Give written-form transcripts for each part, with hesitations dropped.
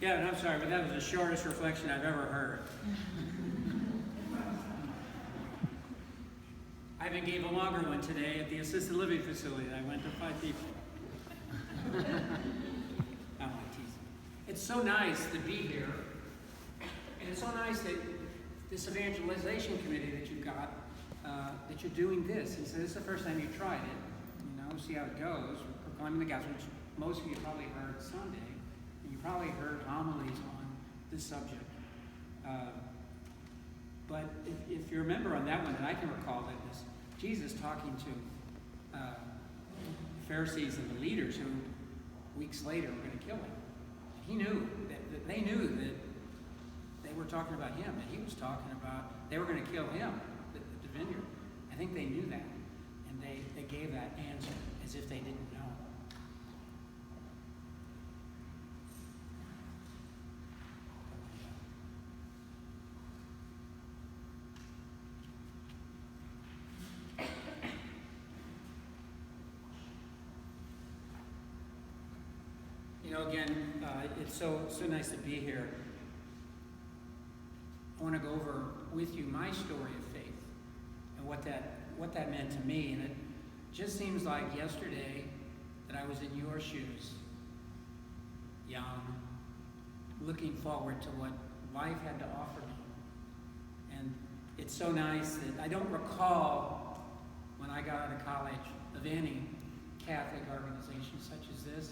Yeah, and I'm sorry, but that was the shortest reflection I've ever heard. I even gave a longer one today at the assisted living facility. I went to 5 people. I'm like teasing. It's so nice to be here. And it's so nice that this evangelization committee that you've got, that you're doing this. He said, this is the first time you tried it. See how it goes. We're proclaiming the gospel, which most of you probably heard Sunday. And you probably heard homilies on this subject. But if you remember on that one, and I can recall that it was Jesus talking to Pharisees and the leaders who weeks later were going to kill him. He knew that they knew that they were talking about him, that he was talking about, they were going to kill him, the vineyard. I think they knew that, and they gave that answer as if they didn't know. Again, it's so nice to be here. I want to go over with you my story of faith and what that meant to me. And it just seems like yesterday that I was in your shoes, young, looking forward to what life had to offer me. And it's so nice that I don't recall when I got out of college of any Catholic organization such as this.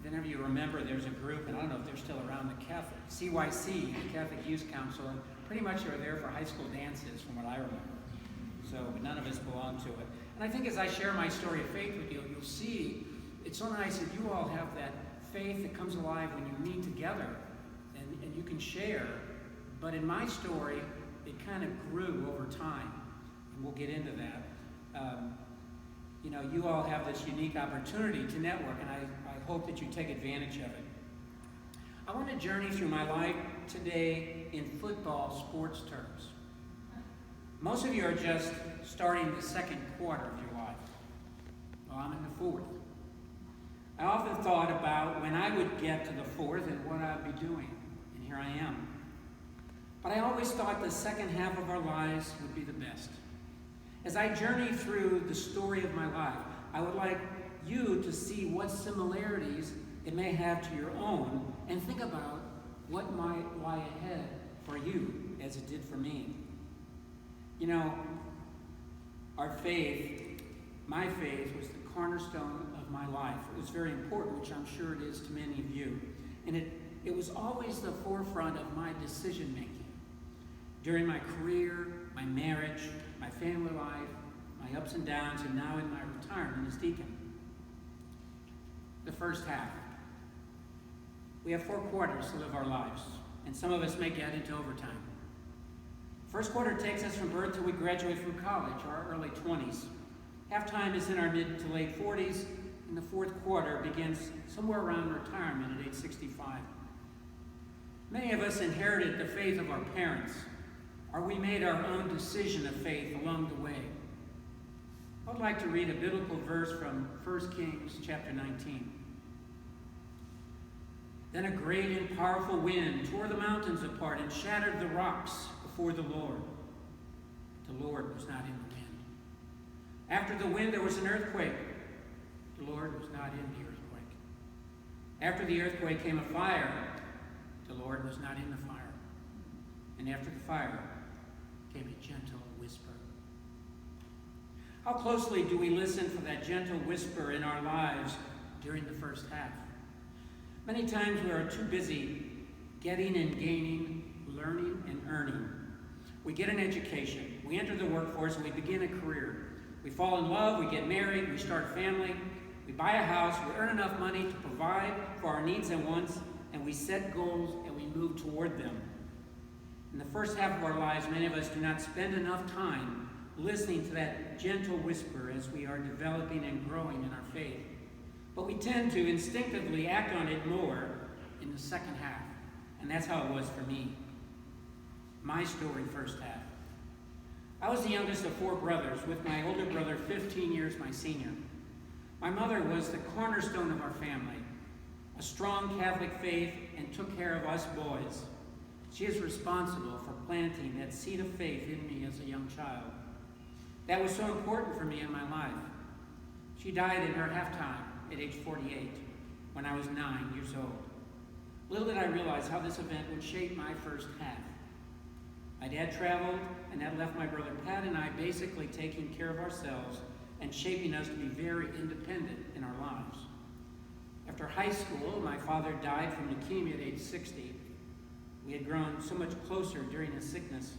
If any of you remember, there's a group, and I don't know if they're still around, the Catholic CYC, the Catholic Youth Council, and pretty much they were there for high school dances, from what I remember. So none of us belong to it. And I think as I share my story of faith with you, you'll see it's so nice that you all have that faith that comes alive when you meet together, and you can share. But in my story, it kind of grew over time, and we'll get into that. You all have this unique opportunity to network, and I hope that you take advantage of it. I want to journey through my life today in football sports terms. Most of you are just starting the second quarter of your life. Well, I'm in the fourth. I often thought about when I would get to the fourth and what I'd be doing, and here I am. But I always thought the second half of our lives would be the best. As I journey through the story of my life, I would like you to see what similarities it may have to your own and think about what might lie ahead for you as it did for me. Our faith, my faith, was the cornerstone of my life. It was very important, which I'm sure it is to many of you. And it was always the forefront of my decision making. During my career, my marriage, my family life, my ups and downs, and now in my retirement as deacon. The first half. We have 4 quarters to live our lives, and some of us may get into overtime. First quarter takes us from birth till we graduate from college, or our early 20s. Halftime is in our mid to late 40s, and the fourth quarter begins somewhere around retirement at age 65. Many of us inherited the faith of our parents, or we made our own decision of faith along the way. I would like to read a biblical verse from 1 Kings chapter 19. Then a great and powerful wind tore the mountains apart and shattered the rocks before the Lord. The Lord was not in the wind. After the wind, there was an earthquake. The Lord was not in the earthquake. After the earthquake came a fire. The Lord was not in the fire. And after the fire came a gentle whisper. How closely do we listen for that gentle whisper in our lives during the first half? Many times we are too busy getting and gaining, learning and earning. We get an education, we enter the workforce, and we begin a career. We fall in love, we get married, we start a family, we buy a house, we earn enough money to provide for our needs and wants, and we set goals and we move toward them. In the first half of our lives, many of us do not spend enough time listening to that gentle whisper as we are developing and growing in our faith. But we tend to instinctively act on it more in the second half. And that's how it was for me. My story, first half. I was the youngest of 4 brothers, with my older brother 15 years my senior. My mother was the cornerstone of our family. a strong Catholic faith, and took care of us boys. She is responsible for planting that seed of faith in me as a young child. That was so important for me in my life. She died in her half-time at age 48, when I was 9 years old. Little did I realize how this event would shape my first half. My dad traveled, and that left my brother Pat and I basically taking care of ourselves and shaping us to be very independent in our lives. After high school, my father died from leukemia at age 60. We had grown so much closer during his sickness.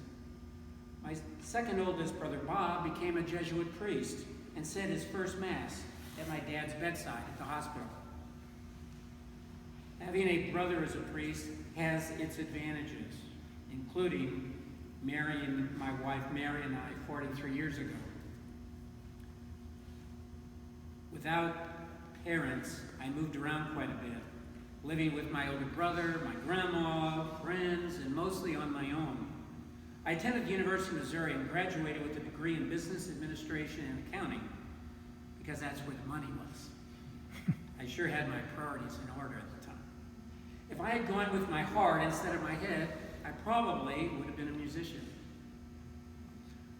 My second oldest brother, Bob, became a Jesuit priest and said his first Mass at my dad's bedside at the hospital. Having a brother as a priest has its advantages, including marrying my wife Mary and I 43 years ago. Without parents, I moved around quite a bit, living with my older brother, my grandma, friends, and mostly on my own. I attended the University of Missouri and graduated with a degree in business administration and accounting because that's where the money was. I sure had my priorities in order at the time. If I had gone with my heart instead of my head, I probably would have been a musician.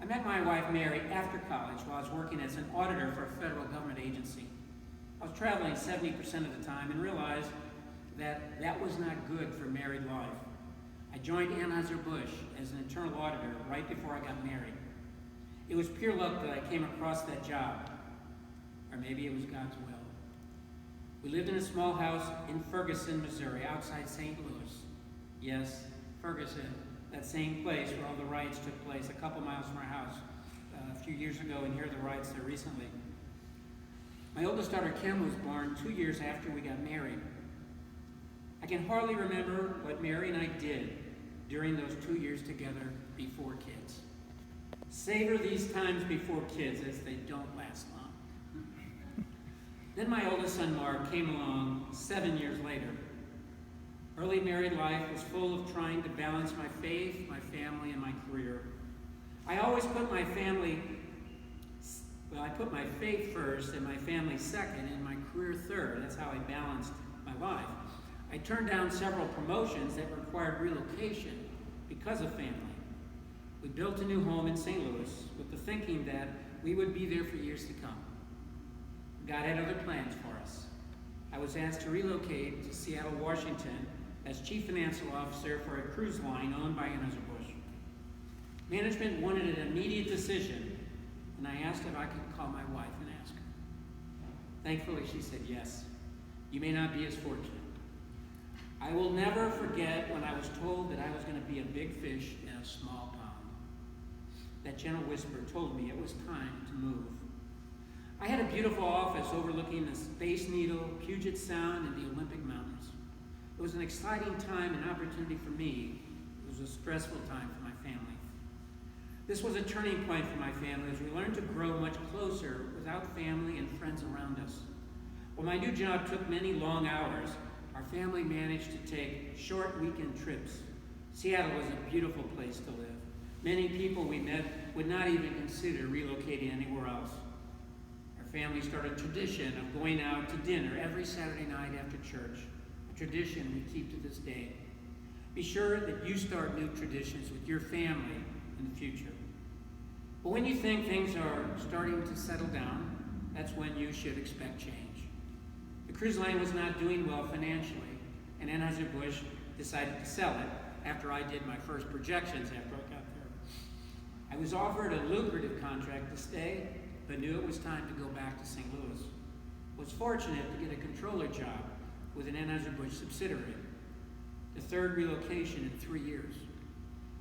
I met my wife Mary after college while I was working as an auditor for a federal government agency. I was traveling 70% of the time and realized that that was not good for married life. I joined Anheuser-Busch as an internal auditor right before I got married. It was pure luck that I came across that job, or maybe it was God's will. We lived in a small house in Ferguson, Missouri, outside St. Louis. Yes, Ferguson, that same place where all the riots took place, a couple miles from our house a few years ago, and here are the riots there recently. My oldest daughter, Kim, was born 2 years after we got married. I can hardly remember what Mary and I did during those 2 years together before kids. Savor these times before kids, as they don't last long. Then my oldest son, Mark, came along 7 years later. Early married life was full of trying to balance my faith, my family, and my career. I always put my faith first and my family second and my career third. That's how I balanced my life. I turned down several promotions that required relocation because of family. We built a new home in St. Louis with the thinking that we would be there for years to come. God had other plans for us. I was asked to relocate to Seattle, Washington as Chief Financial Officer for a cruise line owned by Anheuser-Busch. Management wanted an immediate decision, and I asked if I could call my wife and ask her. Thankfully, she said yes. You may not be as fortunate. I will never forget when I was told that I was going to be a big fish in a small pond. That gentle whisper told me it was time to move. I had a beautiful office overlooking the Space Needle, Puget Sound, and the Olympic Mountains. It was an exciting time and opportunity for me. It was a stressful time for my family. This was a turning point for my family as we learned to grow much closer without family and friends around us. While my new job took many long hours, our family managed to take short weekend trips. Seattle was a beautiful place to live. Many people we met would not even consider relocating anywhere else. Our family started a tradition of going out to dinner every Saturday night after church, a tradition we keep to this day. Be sure that you start new traditions with your family in the future. But when you think things are starting to settle down, that's when you should expect change. The cruise line was not doing well financially, and Anheuser-Busch decided to sell it after I did my first projections after I got there. I was offered a lucrative contract to stay, but knew it was time to go back to St. Louis. Was fortunate to get a controller job with an Anheuser-Busch subsidiary, the third relocation in 3 years.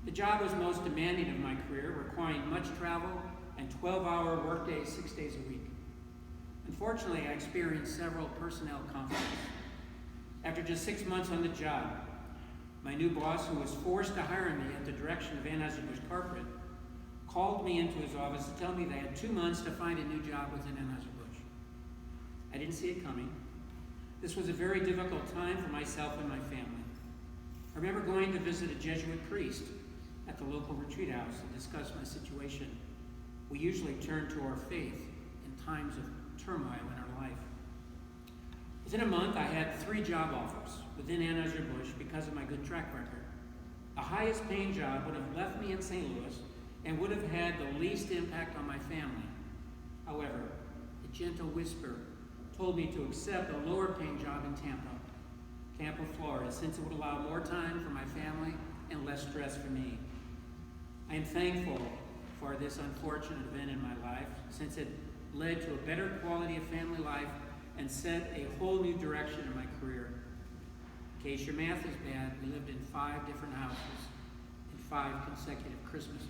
The job was most demanding of my career, requiring much travel and 12-hour workdays 6 days a week. Unfortunately, I experienced several personnel conflicts. After just 6 months on the job, my new boss, who was forced to hire me at the direction of Anheuser-Busch Corporate, called me into his office to tell me they had 2 months to find a new job within Anheuser-Busch. I didn't see it coming. This was a very difficult time for myself and my family. I remember going to visit a Jesuit priest at the local retreat house to discuss my situation. We usually turn to our faith in times of turmoil in our life. Within a month, I had 3 job offers within Anheuser-Busch because of my good track record. The highest paying job would have left me in St. Louis and would have had the least impact on my family. However, a gentle whisper told me to accept a lower paying job in Tampa, Florida, since it would allow more time for my family and less stress for me. I am thankful for this unfortunate event in my life, since it led to a better quality of family life and set a whole new direction in my career. In case your math is bad, we lived in 5 different houses in 5 consecutive Christmases.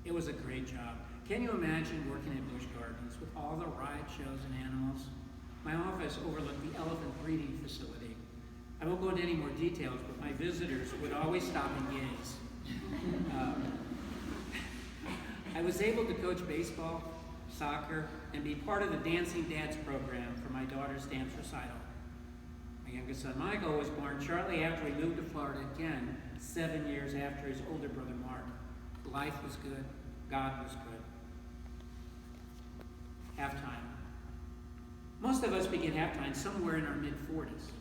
It was a great job. Can you imagine working at Busch Gardens with all the ride shows and animals? My office overlooked the elephant breeding facility. I won't go into any more details, but my visitors would always stop and gaze. I was able to coach baseball, soccer, and be part of the Dancing Dads program for my daughter's dance recital. My youngest son, Michael, was born shortly after we moved to Florida again, 7 years after his older brother, Mark. Life was good. God was good. Halftime. Most of us begin halftime somewhere in our mid-40s.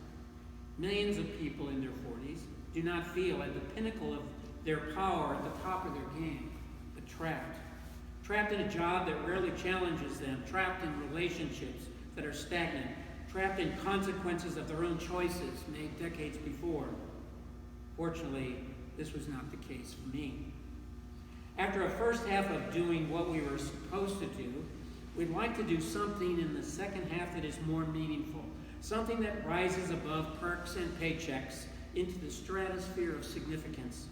Millions of people in their 40s do not feel at the pinnacle of their power at the top of their game, but trapped. Trapped in a job that rarely challenges them, trapped in relationships that are stagnant, trapped in consequences of their own choices made decades before. Fortunately, this was not the case for me. After a first half of doing what we were supposed to do, we'd like to do something in the second half that is more meaningful, something that rises above perks and paychecks into the stratosphere of significance.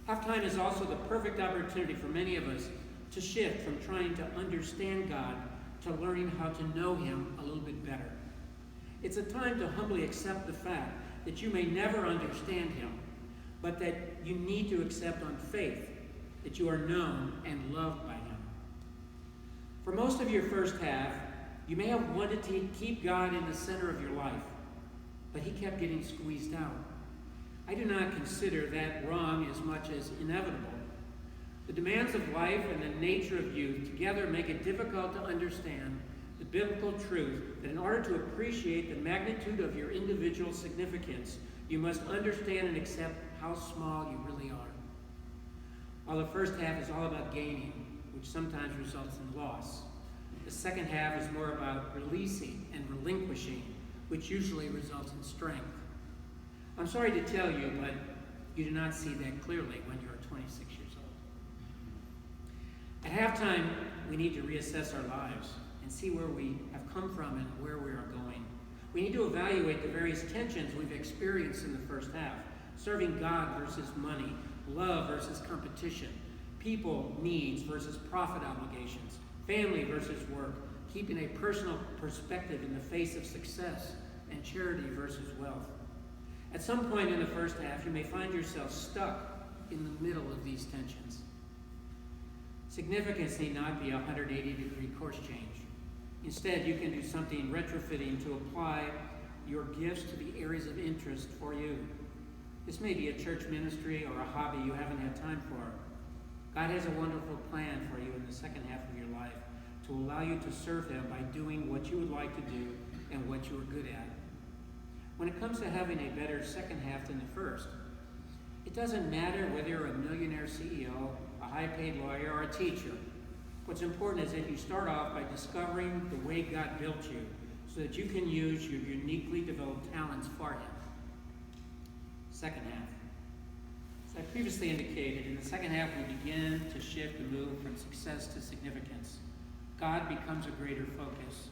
Halftime is also the perfect opportunity for many of us to shift from trying to understand God to learning how to know Him a little bit better. It's a time to humbly accept the fact that you may never understand Him, but that you need to accept on faith that you are known and loved by Him. For most of your first half, you may have wanted to keep God in the center of your life, but He kept getting squeezed out. I do not consider that wrong as much as inevitable. The demands of life and the nature of youth together make it difficult to understand the biblical truth that in order to appreciate the magnitude of your individual significance, you must understand and accept how small you really are. While the first half is all about gaining, which sometimes results in loss, the second half is more about releasing and relinquishing, which usually results in strength. I'm sorry to tell you, but you do not see that clearly when you're 26 years old. At halftime, we need to reassess our lives and see where we have come from and where we are going. We need to evaluate the various tensions we've experienced in the first half: serving God versus money, love versus competition, people needs versus profit obligations, family versus work, keeping a personal perspective in the face of success, and charity versus wealth. At some point in the first half, you may find yourself stuck in the middle of these tensions. Significance need not be a 180-degree course change. Instead, you can do something retrofitting to apply your gifts to the areas of interest for you. This may be a church ministry or a hobby you haven't had time for. God has a wonderful plan for you in the second half of your life to allow you to serve Him by doing what you would like to do and what you are good at. When it comes to having a better second half than the first, it doesn't matter whether you're a millionaire CEO, a high-paid lawyer, or a teacher. What's important is that you start off by discovering the way God built you so that you can use your uniquely developed talents for Him. Second half. As I previously indicated, in the second half we begin to shift and move from success to significance. God becomes a greater focus.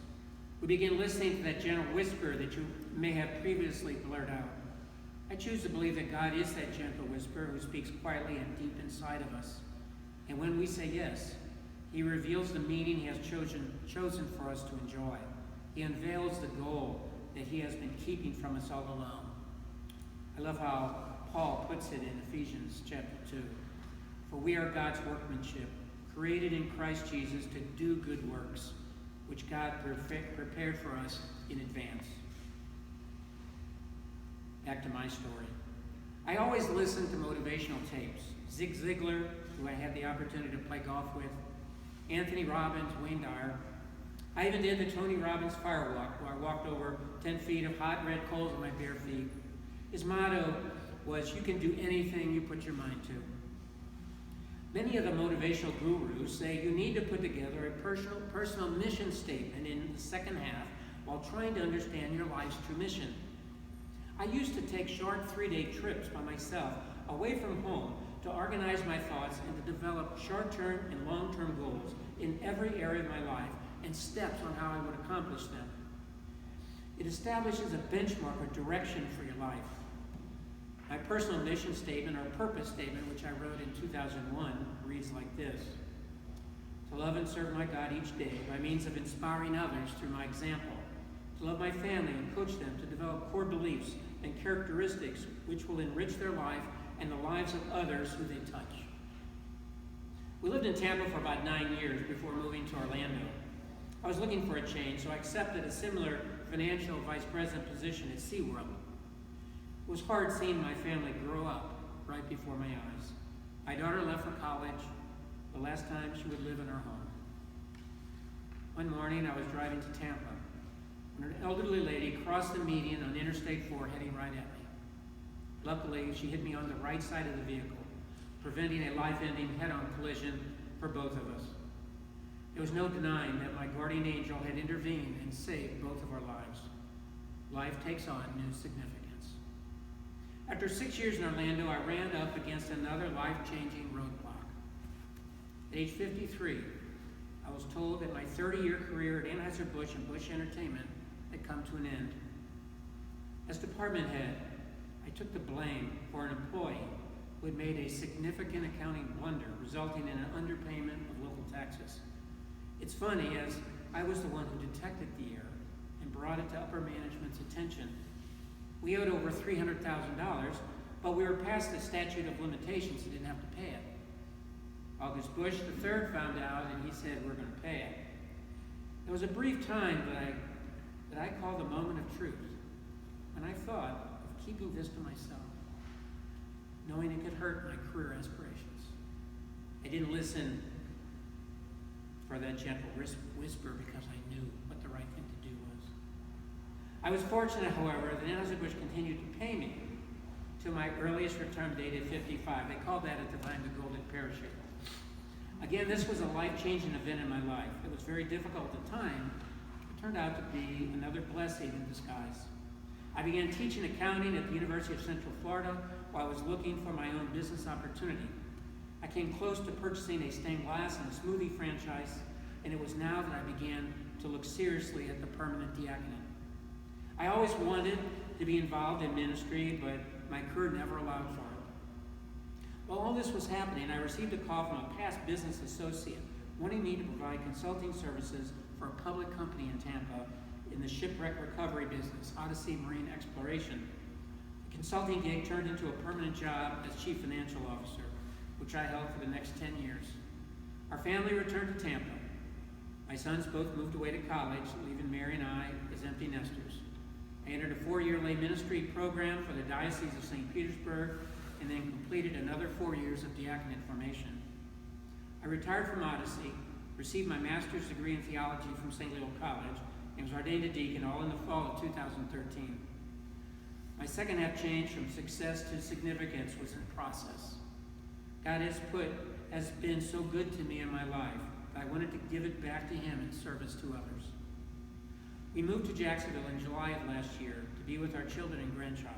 We begin listening to that gentle whisper that you may have previously blurred out. I choose to believe that God is that gentle whisperer who speaks quietly and deep inside of us. And when we say yes, He reveals the meaning He has chosen for us to enjoy. He unveils the goal that He has been keeping from us all along. I love how Paul puts it in Ephesians chapter 2. For we are God's workmanship, created in Christ Jesus to do good works, which God prepared for us in advance. Back to my story. I always listen to motivational tapes. Zig Ziglar, who I had the opportunity to play golf with, Anthony Robbins, Wayne Dyer. I even did the Tony Robbins fire walk, where I walked over 10 feet of hot red coals with my bare feet. His motto was, "You can do anything you put your mind to." Many of the motivational gurus say you need to put together a personal mission statement in the second half while trying to understand your life's true mission. I used to take short 3-day trips by myself away from home to organize my thoughts and to develop short-term and long-term goals in every area of my life and steps on how I would accomplish them. It establishes a benchmark or direction for your life. My personal mission statement or purpose statement, which I wrote in 2001, reads like this: to love and serve my God each day by means of inspiring others through my example, to love my family and coach them to develop core beliefs and characteristics which will enrich their life and the lives of others who they touch. We lived in Tampa for about 9 years before moving to Orlando. I was looking for a change, so I accepted a similar financial vice president position at SeaWorld. It was hard seeing my family grow up right before my eyes. My daughter left for college the last time she would live in our home. One morning, I was driving to Tampa when an elderly lady crossed the median on Interstate 4 heading right at me. Luckily, she hit me on the right side of the vehicle, preventing a life-ending head-on collision for both of us. There was no denying that my guardian angel had intervened and saved both of our lives. Life takes on new significance. After 6 years in Orlando, I ran up against another life-changing roadblock. At age 53, I was told that my 30-year career at Anheuser-Busch and Busch Entertainment had come to an end. As department head, I took the blame for an employee who had made a significant accounting blunder, resulting in an underpayment of local taxes. It's funny, as I was the one who detected the error and brought it to upper management's attention. We owed over $300,000, but we were past the statute of limitations and didn't have to pay it. August Busch III found out, and he said, "We're going to pay it." There was a brief time that I call the moment of truth, when I thought of keeping this to myself, knowing it could hurt my career aspirations. I didn't listen for that gentle whisper because I knew what the right thing to do was. I was fortunate, however, that Anheuser-Busch continued to pay me to my earliest return date at 55. They called that at the time the golden parachute. Again, this was a life-changing event in my life. It was very difficult at the time. It turned out to be another blessing in disguise. I began teaching accounting at the University of Central Florida while I was looking for my own business opportunity. I came close to purchasing a stained glass and a smoothie franchise, and it was now that I began to look seriously at the permanent diaconate. I always wanted to be involved in ministry, but my career never allowed for it. While all this was happening, I received a call from a past business associate wanting me to provide consulting services for a public company in Tampa in the shipwreck recovery business, Odyssey Marine Exploration. The consulting gig turned into a permanent job as chief financial officer, which I held for the next 10 years. Our family returned to Tampa. My sons both moved away to college, leaving Mary and I as empty nesters. I entered a 4-year lay ministry program for the Diocese of St. Petersburg and then completed another 4 years of diaconate formation. I retired from Odyssey, received my master's degree in theology from St. Leo College, and was ordained a deacon all in the fall of 2013. My second half change from success to significance was in process. God has been so good to me in my life that I wanted to give it back to Him in service to others. We moved to Jacksonville in July of last year to be with our children and grandchild.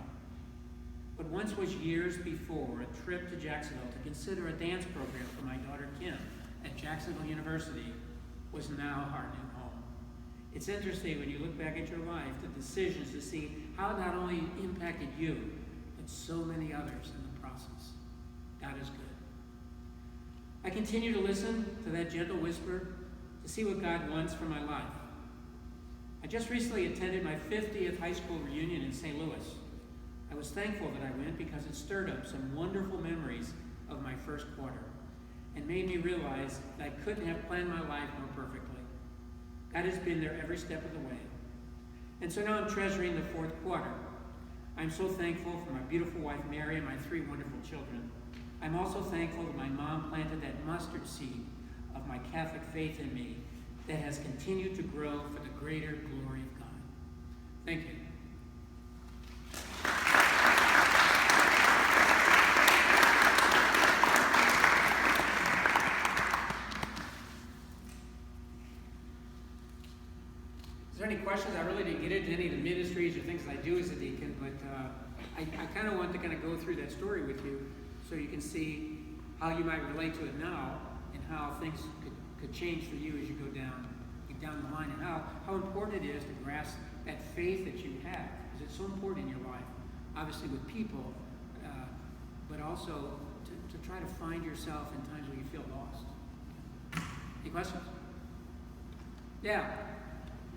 What once was years before a trip to Jacksonville to consider a dance program for my daughter Kim at Jacksonville University was now our new home. It's interesting when you look back at your life, the decisions to see how it not only impacted you, but so many others in the process. God is good. I continue to listen to that gentle whisper to see what God wants for my life. I just recently attended my 50th high school reunion in St. Louis. I was thankful that I went because it stirred up some wonderful memories of my first quarter and made me realize that I couldn't have planned my life more perfectly. God has been there every step of the way. And so now I'm treasuring the fourth quarter. I'm so thankful for my beautiful wife, Mary, and my 3 wonderful children. I'm also thankful that my mom planted that mustard seed of my Catholic faith in me that has continued to grow for the greater glory of God. Thank you. Is there any questions? I really didn't get into any of the ministries or things that I do as a deacon, but I kind of want to kind of go through that story with you so you can see how you might relate to it now and how things could change for you as you go down the line, and how important it is to grasp that faith that you have, because it's so important in your life, obviously with people, but also to try to find yourself in times where you feel lost. Any questions? Yeah.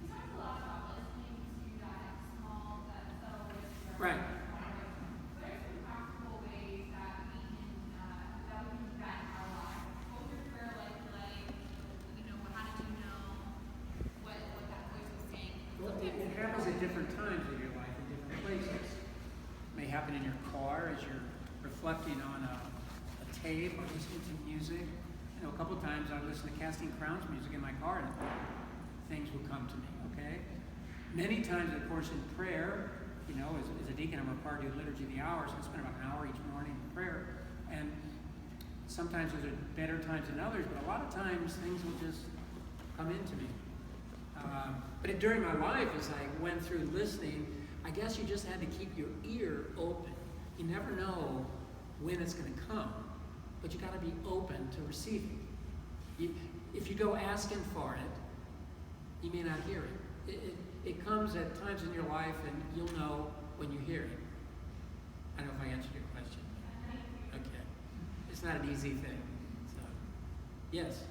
You talked a lot about listening to that small, that subtle whisper. Right. What are some practical ways that we can do that in our lives? What was your prayer life like? How did you know what that voice was saying? Well, it happens at different times in your life, in different places. It may happen in your car as you're reflecting on a tape or listening to music. A couple of times I listened to Casting Crowns music in my car and things would come to me, okay? Many times, of course, in prayer, as a deacon, I'm required to do Liturgy of the Hours, and I spend about an hour each morning in prayer. And sometimes those are better times than others, but a lot of times things will just come into me. But during my life, as I went through listening, I guess you just had to keep your ear open. You never know when it's going to come, but you got to be open to receiving. If you go asking for it, you may not hear it. It comes at times in your life, and you'll know when you hear it. I don't know if I answered your question. Okay. It's not an easy thing. So, yes?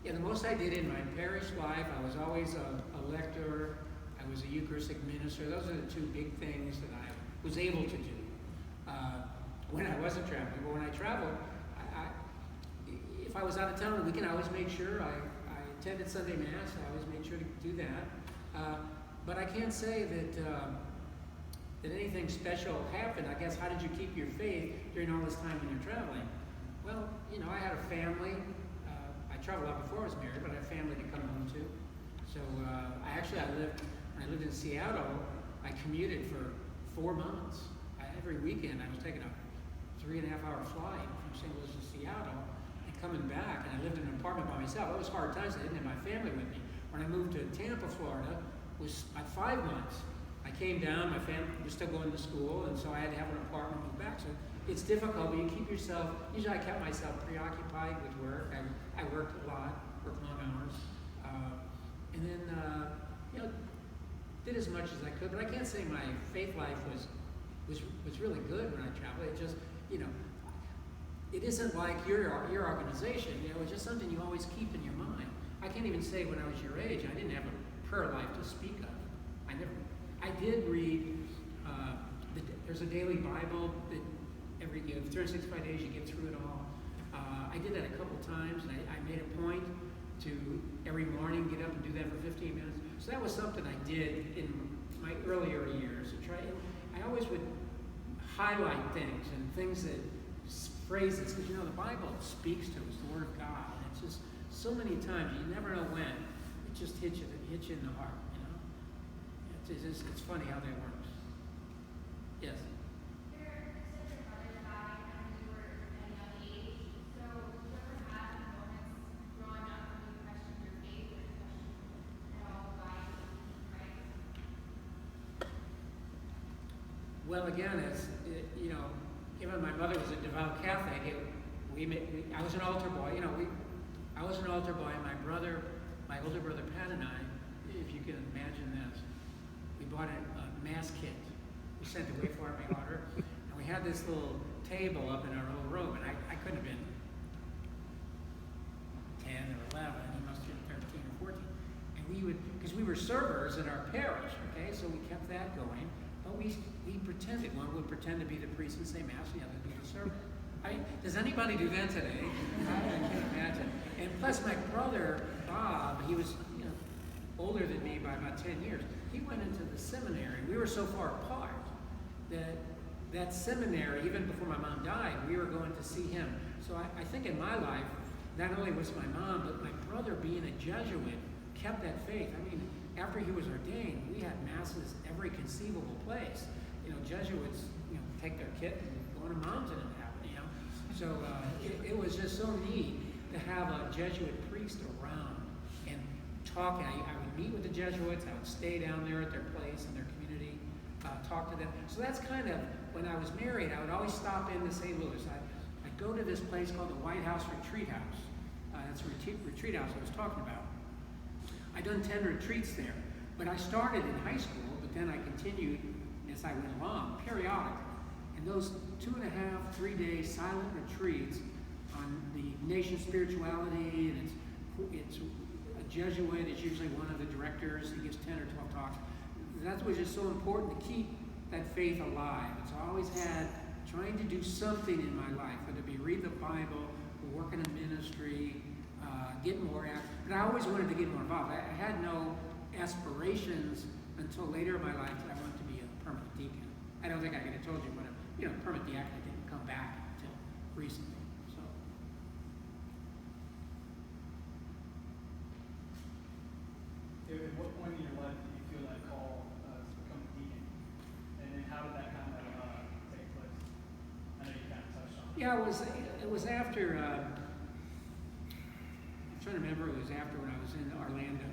Yeah, the most I did in my parish life, I was always a lector, I was a Eucharistic minister. Those are the two big things that I was able to do when I wasn't traveling. But when I traveled, if I was out of town on the weekend, I always made sure I attended Sunday Mass. I always made sure to do that. But I can't say that anything special happened. I guess, how did you keep your faith during all this time when you're traveling? Well, I had a family. I traveled a lot before I was married, but I had a family to come home to. So when I lived in Seattle, I commuted for 4 months. Every weekend I was taking a 3.5-hour flight from St. Louis to Seattle and coming back, and I lived in an apartment by myself. It was hard times. I didn't have my family with me. When I moved to Tampa, Florida, it was 5 months. I came down, my family was still going to school, and so I had to have an apartment, move back. So it's difficult, but you keep yourself, usually I kept myself preoccupied with work. I worked a lot, worked long hours. And then, did as much as I could, but I can't say my faith life was really good when I traveled. It just, it isn't like your organization. It's just something you always keep in your mind. I can't even say when I was your age, I didn't have a prayer life to speak of. I did read, there's a daily Bible that every 365 days you get through it all. I did that a couple times, and I made a point to every morning get up and do that for 15 minutes. So that was something I did in my earlier years. I always would highlight things and things that phrases, because the Bible speaks to us, the Word of God, and it's just so many times you never know when it just hits you in the heart. It's funny how that works. Yes. Well, again, given my mother was a devout Catholic, I was an altar boy. I was an altar boy, and my older brother Pat and I, if you can imagine this, we bought a mass kit. We sent it away for my daughter, and we had this little table up in our little room, and I couldn't have been 10 or 11, he must have been 13 or 14. And because we were servers in our parish, okay, so we kept that going. But we pretended. One would pretend to be the priest and say Mass, the other would be the server. Does anybody do that today? I can't imagine. And plus, my brother, Bob, he was older than me by about 10 years. he went into the seminary. We were so far apart that seminary, even before my mom died, we were going to see him. So I think in my life, not only was my mom, but my brother being a Jesuit kept that faith. I mean, after he was ordained, we had masses every conceivable place. Jesuits, take their kit and go on a mountain and have it, So it was just so neat to have a Jesuit priest around and talk. I would meet with the Jesuits. I would stay down there at their place in their community, talk to them. So that's kind of, when I was married, I would always stop into St. Louis. I'd go to this place called the White House Retreat House. That's a retreat house I was talking about. I'd done 10 retreats there, but I started in high school, but then I continued as I went along, periodically. And those 2.5, 3-day silent retreats on the nation's spirituality, and it's a Jesuit, it's usually one of the directors, he gives 10 or 12 talks. That was just so important to keep that faith alive. It's always had trying to do something in my life, whether it be read the Bible, work in a ministry, get more active. But I always wanted to get more involved. I had no aspirations until later in my life that I wanted to be a permanent deacon. I don't think I could have told you what permanent diaconate didn't come back until recently. So. At what point in your life did you feel that call to become a deacon? And then how did that kind of take place? I know you kind of touched on it. Yeah, it was after, I'm trying to remember, it was after when I was in Orlando.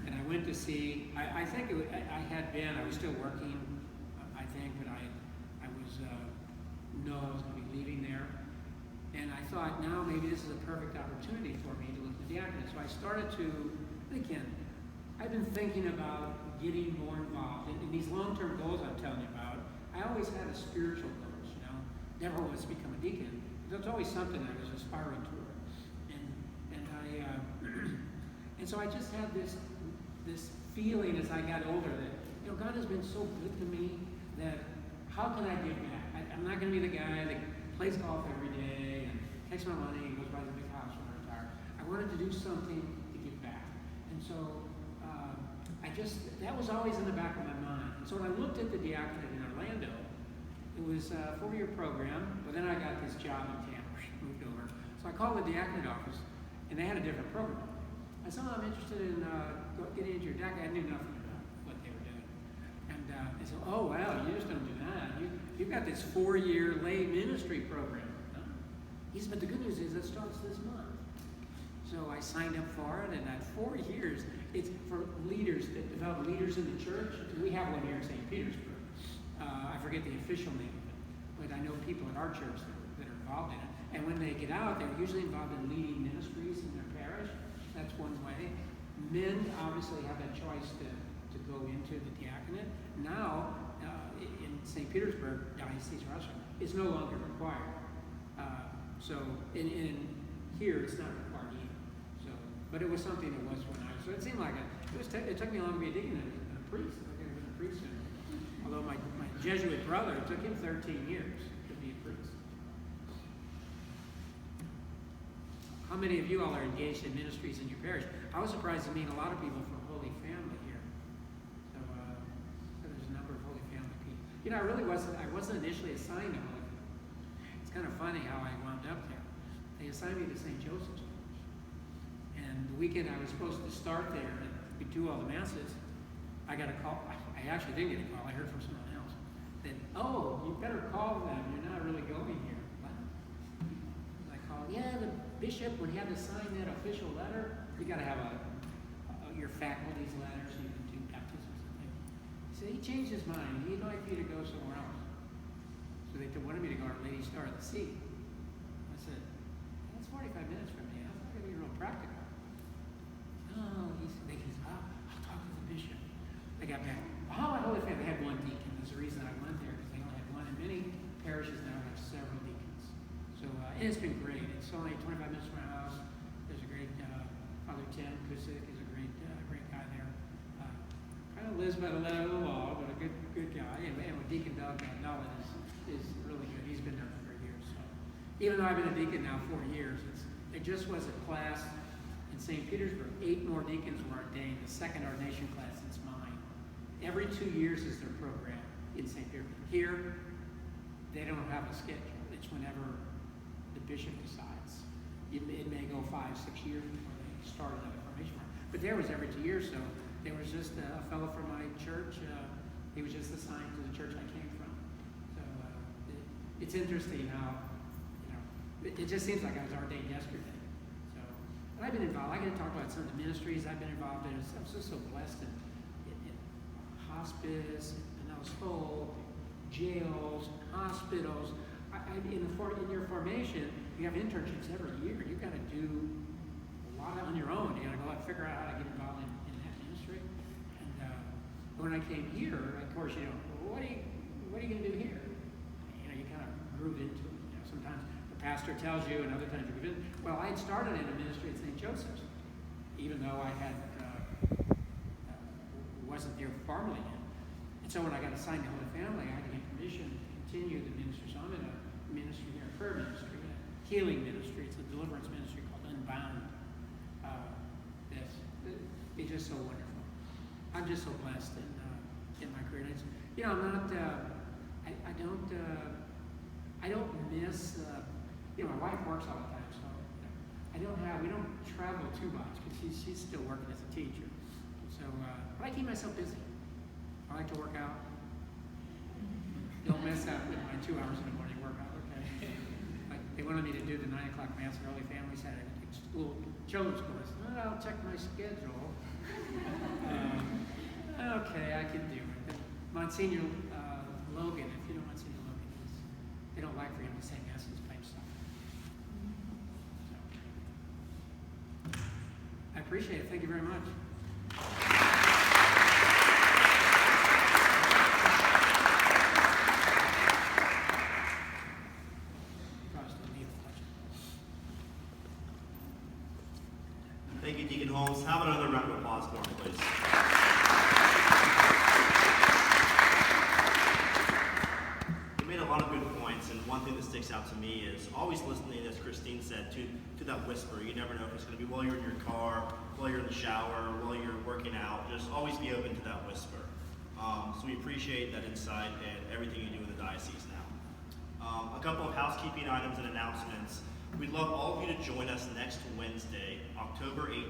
And I went to see, I think I was still working, I think, but I was going to be leaving there. And I thought, now maybe this is a perfect opportunity for me to look at the diaconate. So I started to, again, I've been thinking about getting more involved. In these long-term goals I'm telling you about, I always had a spiritual goals, never was to become a deacon. That's always something I was aspiring toward. And so I just had this feeling as I got older that, God has been so good to me that how can I give back? I'm not going to be the guy that plays golf every day and takes my money and goes buys a big house when I retire. I wanted to do something to give back. And so that was always in the back of my mind. And so when I looked at the diaconate in Orlando, it was a 4-year program, but then I got this job in Tampa, moved over. So I called the diaconate office, and they had a different program. I said, I'm interested in getting into your diaconate. I knew nothing about what they were doing. And they said, oh, well, you just don't do that. You've got this 4-year lay ministry program. He said, but the good news is it starts this month. So I signed up for it, and at 4 years, it's for leaders that develop leaders in the church. We have one here in St. Petersburg. I forget the official name of it, but I know people at our church that are involved in it. And when they get out, they're usually involved in leading ministries in their parish. That's one way. Men obviously have that choice to go into the diaconate. Now, in St. Petersburg, Diocese of Russia, it's no longer required. So in here, it's not required either. So, but it was something that was when I was. So it seemed like it took me long to be a deacon and a priest. I could have been a priest soon. Although my Jesuit brother, it took him 13 years to be a priest. How many of you all are engaged in ministries in your parish? I was surprised to meet a lot of people from Holy Family here. So there's a number of Holy Family people. I wasn't initially assigned to Holy Family. It's kind of funny how I wound up there. They assigned me to St. Joseph's Parish. And the weekend I was supposed to start there and we do all the masses, I got a call. I actually didn't get a call. I heard from someone else that, oh, you better call them. You're not really going here. What? I called, yeah, the bishop, when he had to sign that official letter, you got to have your faculty's letter so you can do baptisms and things. He said he changed his mind. He'd like you to go somewhere else. So they wanted me to go to Lady Star of the Sea. I said, that's 45 minutes from me. That's not going to be real practical. No, he said, I'll talk to the bishop. They got back. How Holy Family had one deacon. That's the reason I went there, because they only had one. And many parishes now have several deacons. So and it's been great. It's only 25 minutes from my house. There's a great Father Tim Kusick is a great guy there. Kind of lives by the letter of the law, but a good guy. And with Deacon Doug Nolan is really good. He's been there for years. So even though I've been a deacon now 4 years, it just was a class in In St. Petersburg, 8 more deacons were ordained, the second ordination class since mine. Every 2 years is their program in St. Petersburg. Here, they don't have a schedule. It's whenever the bishop decides. It may go 5, 6 years before they start another formation. But there was every 2 years, so there was just a fellow from my church. He was just assigned to the church I came from. So it's interesting how, it just seems like I was ordained yesterday. So, but I've been involved. I get to talk about some of the ministries I've been involved in. I'm just so blessed in hospice, Pinellas Hope, jails, hospitals. In your formation, you have internships every year. You've got to do a lot on your own. You got to go out and figure out how to get involved in that ministry. And when I came here, of course, what are you going to do here? You kind of groove into it. Sometimes the pastor tells you, and other times you give in. Well, I had started in a ministry at St. Joseph's, even though I had wasn't there formally yet. And so when I got assigned to Holy Family, I had to get permission to continue the ministry. So I'm in a ministry here, a prayer ministry, a healing ministry. It's a deliverance ministry called Unbound. It's just so wonderful. I'm just so blessed in my career. I'm not. I don't miss. My wife works all the time, so we don't travel too much because she's still working as a teacher. So, but I keep myself busy. I like to work out. Don't mess up with my 2 hours in the morning workout, okay? Like they wanted me to do the 9 o'clock mass at Holy Family Saturday at school, children's school. I said, I'll check my schedule. Okay, I can do it. But Monsignor Logan, if you know Monsignor Logan, they don't like for him to say masses by himself. So, I appreciate it. Thank you very much. Thank you, Deacon Holmes. How about another round of applause for him, please? He made a lot of good points, and one thing that sticks out to me is always listening, as Christine said, to that whisper. You never know if it's going to be while you're in your car, while you're in the shower, while you're working out. Just always be open to that whisper. So we appreciate that insight and everything you do in the diocese now. A couple of housekeeping items and announcements. We'd love all of you to join us next Wednesday, October 8th.